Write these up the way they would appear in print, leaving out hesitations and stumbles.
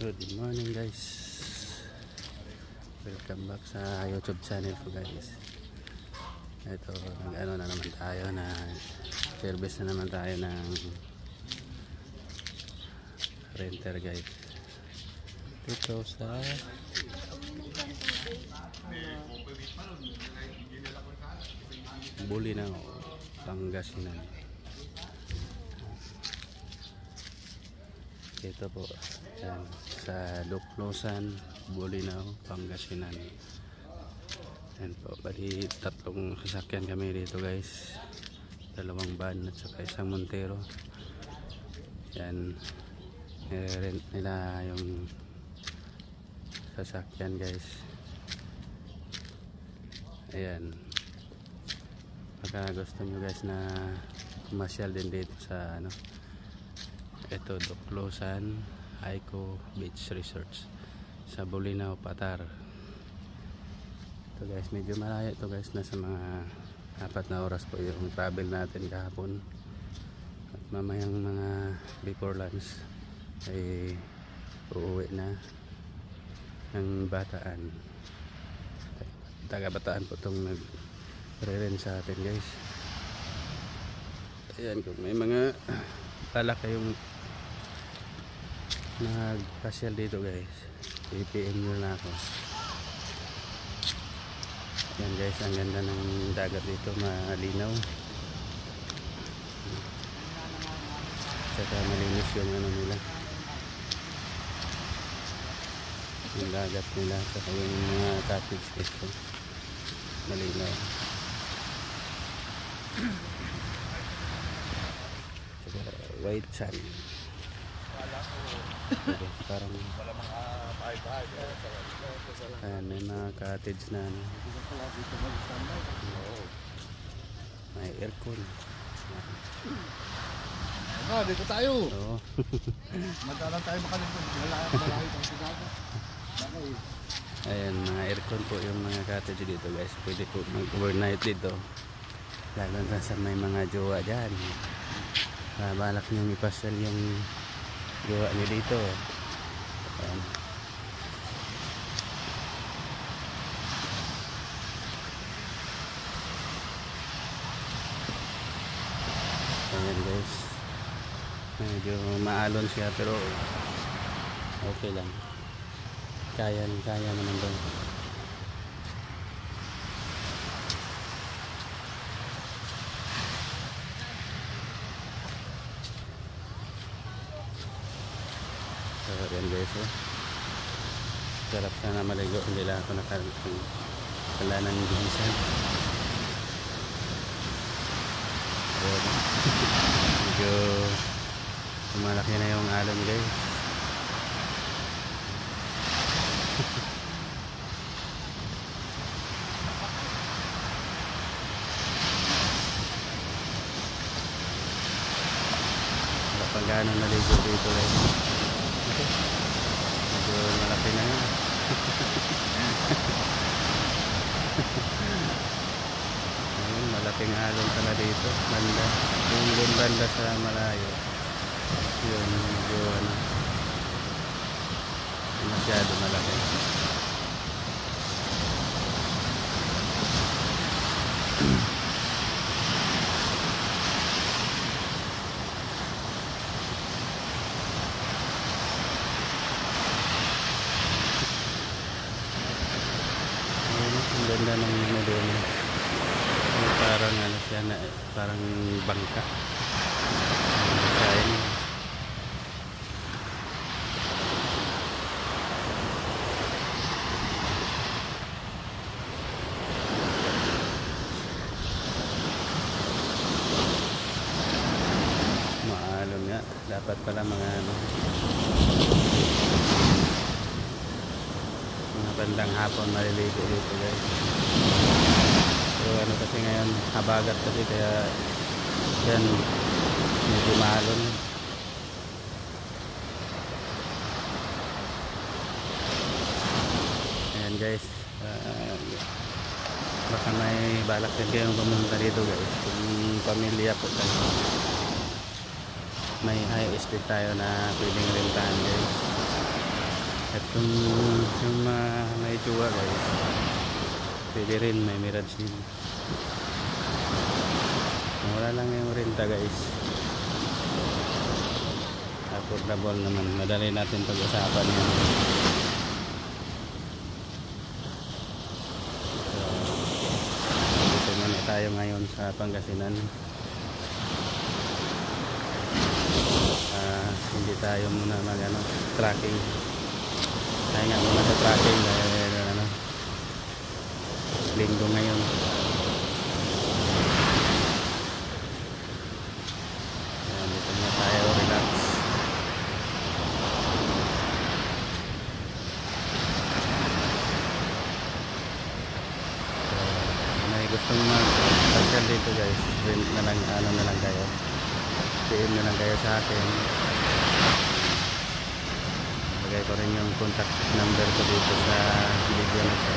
Good morning guys, welcome back sa YouTube channel ko guys. Ito, nag-ano na naman tayo, na service na naman tayo ng renter guys. Dito sa Bolinao, Pangasinan. Ito po, yan, sa Duclosan, Bolinao, Pangasinan. Yan po, bali tatlong sasakyan kami dito guys, dalawang van at saka isang Montero. Yan, rent nila yung sasakyan guys. Ayan, pagka gusto nyo guys na pumasyal din dito sa ano, ito Duclosan Aiko Beach Resort sa Bolinao, Patar. Ito guys, medyo malayo ito guys, nasa mga 4 na oras po yung travel natin kahapon. At mamayang mga before lunch ay uuwi na ng Bataan. Taga Bataan po itong nagre-rent sa atin guys. Ayan, kung may mga tala kayong nagpasyal dito guys, i-PM nyo na ako. Yan guys, ang ganda ng dagat dito, malinaw, saka malinis yung ano nila, yung dagat nila, saka yung mga cottage dito malinaw. Saka white sand. Okay, parang ayan, may mga cottage na ano, may aircon. Dito tayo. Oo. Madalang tayo makalipon. Malaki pang sigado. Ayan, mga aircon po yung mga cottage dito guys. Pwede po mag-overnight dito, lalo na sa may mga jowa dyan. Balak nyo ipasyal yung jowa nyo dito. Ayan. Ayan guys, medyo maalon siya pero okay lang, kaya naman doon. So ayan guys, sarap sana maligo, hindi lang ako nakala ng gigisan. Medyo malaki na yung alon guys. Wala pang gano'ng naligo dito guys. Medyo malaki na yun. Ayun, malaking alon pala dito, banda yung banda sa malayo. Yun, medyo ano, masyado malaki. Ang ganda ng ano doon, parang ano siya na, parang bangka. Kain. Maalon nga, dapat pala mga ano, mga bandang hapon maliligo dito guys. So ano kasi ngayon, habagat kasi, kaya yan, medyo maalon. Ayan guys, baka may balak din kayong pumunta dito guys, kung pamilya po tayo. May high estate tayo na pwedeng rentahan guys. At kung yung may jowa guys, pwede rin may Mirage din. Wala lang yung renta guys, affordable naman, madali natin pag-usapan yan. So dito muna tayo ngayon sa Pangasinan. Hindi tayo muna mag tracking, tayo nga muna sa tracking dahil linggo ngayon. Dito na tayo relax. May gustong mag-tagkal dito guys, rent na lang, na lang kayo, PM na lang kayo sa akin. Lagay ko rin yung contact number ko dito sa video na ito.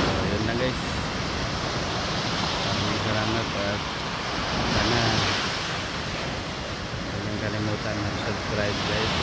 So yun na guys, maraming salamat at sana huwag niyong kalimutan mag-subscribe guys.